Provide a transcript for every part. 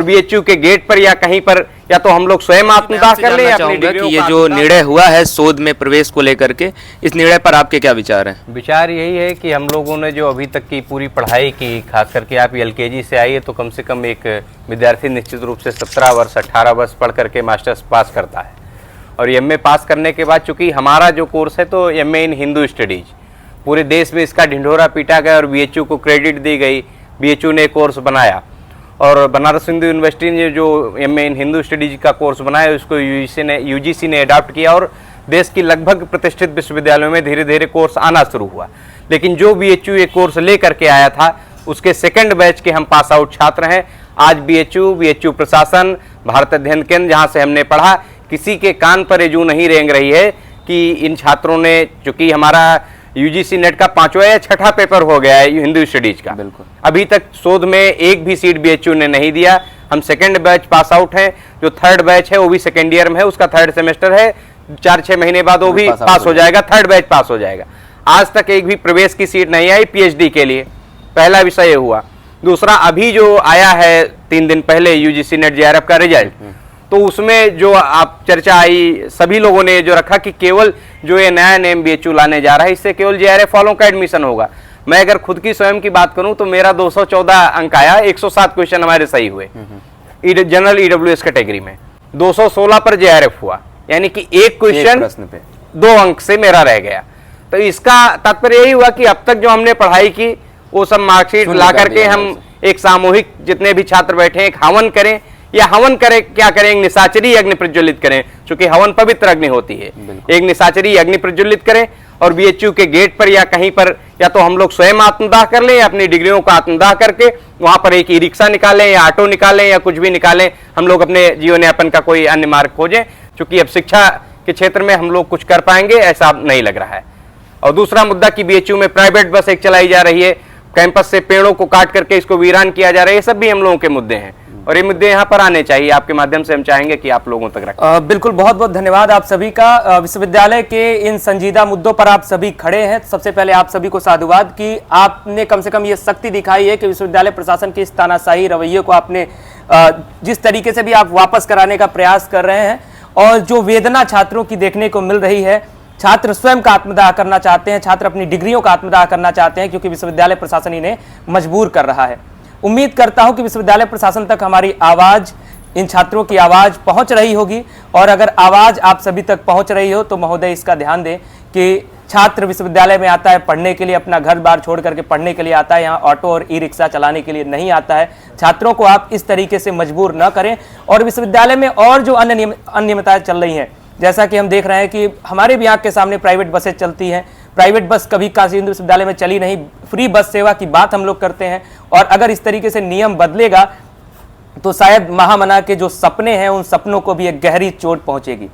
BHU के gate पर या कहीं पर, या तो हम लोग स्वयं आत्मदाह कर ले अपनी डिग्रियों कि ये जो निर्णय हुआ है शोध में प्रवेश को लेकर के, इस निर्णय पर आपके क्या विचार हैं? विचार यही है कि हम लोगों ने जो अभी तक की पूरी पढ़ाई की, खास करके आप एलकेजी से आइए तो कम से कम एक विद्यार्थी निश्चित रूप से 17 वर्ष 18 वर्ष पढ़ करके मास्टर्स पास करता है। और एमए पास करने के बाद चूंकि हमारा जो कोर्स है तो एमए इन हिंदू स्टडीज, पूरे देश में इसका ढिंढोरा पीटा गया और बीएचयू को क्रेडिट दी गई। बीएचयू ने कोर्स बनाया और बनारस हिंदू यूनिवर्सिटी ने जो एमए इन हिंदू स्टडीज का कोर्स बनाया उसको यूजीसी ने अडॉप्ट किया और देश की लगभग प्रतिष्ठित विश्वविद्यालयों में धीरे धीरे कोर्स आना शुरू हुआ। लेकिन जो बीएचयू ये कोर्स ले करके आया था उसके सेकंड बैच के हम पास आउट छात्र हैं। आज बीएचयू प्रशासन, भारत अध्ययन केंद्र जहाँ से हमने पढ़ा, किसी के कान पर ये जू नहीं रेंग रही है कि इन छात्रों ने, चूंकि हमारा यूजीसी नेट का 5वां या 6ठा पेपर हो गया है हिंदू स्टडीज का, बिल्कुल अभी तक शोध में एक भी सीट बीएचयू ने नहीं दिया। हम सेकंड बैच पास आउट हैं, जो थर्ड बैच है वो भी सेकंड ईयर में है, उसका थर्ड सेमेस्टर है, 4-6 महीने बाद वो भी पास हो जाएगा, थर्ड बैच पास हो जाएगा। आज तक एक भी प्रवेश की सीट नहीं आई पीएचडी के लिए, पहला विषय ये हुआ। दूसरा, अभी जो आया है 3 दिन पहले यूजीसी नेट जेआरएफ का रिजल्ट, तो उसमें जो आप चर्चा आई, सभी लोगों ने जो रखा कि केवल जो ये नया नेम बीएचयू लाने जा रहा है इससे केवल जेआरएफ वालों का एडमिशन होगा। मैं अगर खुद की स्वयं की बात करूं तो मेरा 214 अंक आया, 107 क्वेश्चन हमारे सही हुए जनरल ईडब्ल्यूएस कैटेगरी में, 216 पर जेआरएफ हुआ, यानी कि एक क्वेश्चन 2 अंक से मेरा रह गया। तो इसका तात्पर्य यही हुआ कि अब तक जो हमने पढ़ाई की वो सब मार्कशीट ला करके हम एक सामूहिक जितने भी छात्र बैठे एक हवन करें, या हवन करें, क्या करें, निशाचरी अग्नि प्रज्वलित करें, क्योंकि हवन पवित्र अग्नि होती है, एक निशाचरी अग्नि प्रज्वलित करें और बीएचयू के गेट पर या कहीं पर, या तो हम लोग स्वयं आत्मदाह कर लें या अपनी डिग्रियों का आत्मदाह करके वहां पर एक ई रिक्शा निकालें या ऑटो निकालें या कुछ भी निकालें, हम लोग अपने जीवन यापन का कोई अन्य मार्ग खोजें, क्योंकि अब शिक्षा के क्षेत्र में हम लोग कुछ कर पाएंगे ऐसा नहीं लग रहा है। और दूसरा मुद्दा कि बीएचयू में प्राइवेट बस एक चलाई जा रही है, कैंपस से पेड़ों को काट करके इसको वीरान किया जा रहा है, ये सब भी हम लोगों के मुद्दे हैं और ये मुद्दे यहाँ पर आने चाहिए। आपके माध्यम से हम चाहेंगे कि आप लोगों तक रखें। बिल्कुल, बहुत बहुत धन्यवाद आप सभी का। विश्वविद्यालय के इन संजीदा मुद्दों पर आप सभी खड़े हैं। सबसे पहले आप सभी को साधुवाद कि आपने कम से कम ये शक्ति दिखाई है कि विश्वविद्यालय प्रशासन की इस तानाशाही रवैये को आपने जिस तरीके से भी आप वापस कराने का प्रयास कर रहे हैं, और जो वेदना छात्रों की देखने को मिल रही है, छात्र स्वयं का आत्मदाह करना चाहते हैं, छात्र अपनी डिग्रियों का आत्मदाह करना चाहते हैं क्योंकि विश्वविद्यालय प्रशासन इन्हें मजबूर कर रहा है। उम्मीद करता हूं कि विश्वविद्यालय प्रशासन तक हमारी आवाज, इन छात्रों की आवाज पहुंच रही होगी, और अगर आवाज आप सभी तक पहुंच रही हो तो महोदय इसका ध्यान दें कि छात्र विश्वविद्यालय में आता है पढ़ने के लिए, अपना घर बार छोड़ करके पढ़ने के लिए आता है, यहाँ ऑटो और ई रिक्शा चलाने के लिए नहीं आता है। छात्रों को आप इस तरीके से मजबूर न करें। और विश्वविद्यालय में और जो अन्य अनियमितताएं चल रही हैं, जैसा कि हम देख रहे हैं कि हमारे भी आंख के सामने प्राइवेट बसें चलती हैं, प्राइवेट बस कभी काशी हिंदू विश्वविद्यालय में चली नहीं, फ्री बस सेवा की बात हम लोग करते हैं। और अगर इस तरीके से नियम बदलेगा तो शायद महामना के जो सपने हैं उन सपनों को भी एक गहरी चोट पहुंचेगी।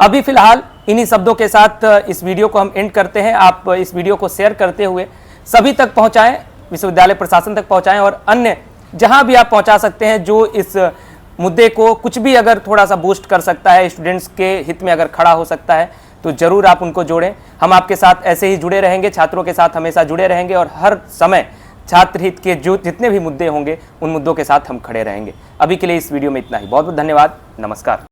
अभी फिलहाल इन्हीं शब्दों के साथ इस वीडियो को हम एंड करते हैं। आप इस वीडियो को शेयर करते हुए सभी तक पहुंचाएं, विश्वविद्यालय प्रशासन तक पहुंचाएं, और अन्य जहां भी आप पहुंचा सकते हैं जो इस मुद्दे को कुछ भी अगर थोड़ा सा बूस्ट कर सकता है, स्टूडेंट्स के हित में अगर खड़ा हो सकता है, तो जरूर आप उनको जोड़ें। हम आपके साथ ऐसे ही जुड़े रहेंगे, छात्रों के साथ हमेशा जुड़े रहेंगे, और हर समय छात्र हित के जो जितने भी मुद्दे होंगे उन मुद्दों के साथ हम खड़े रहेंगे। अभी के लिए इस वीडियो में इतना ही। बहुत बहुत धन्यवाद। नमस्कार।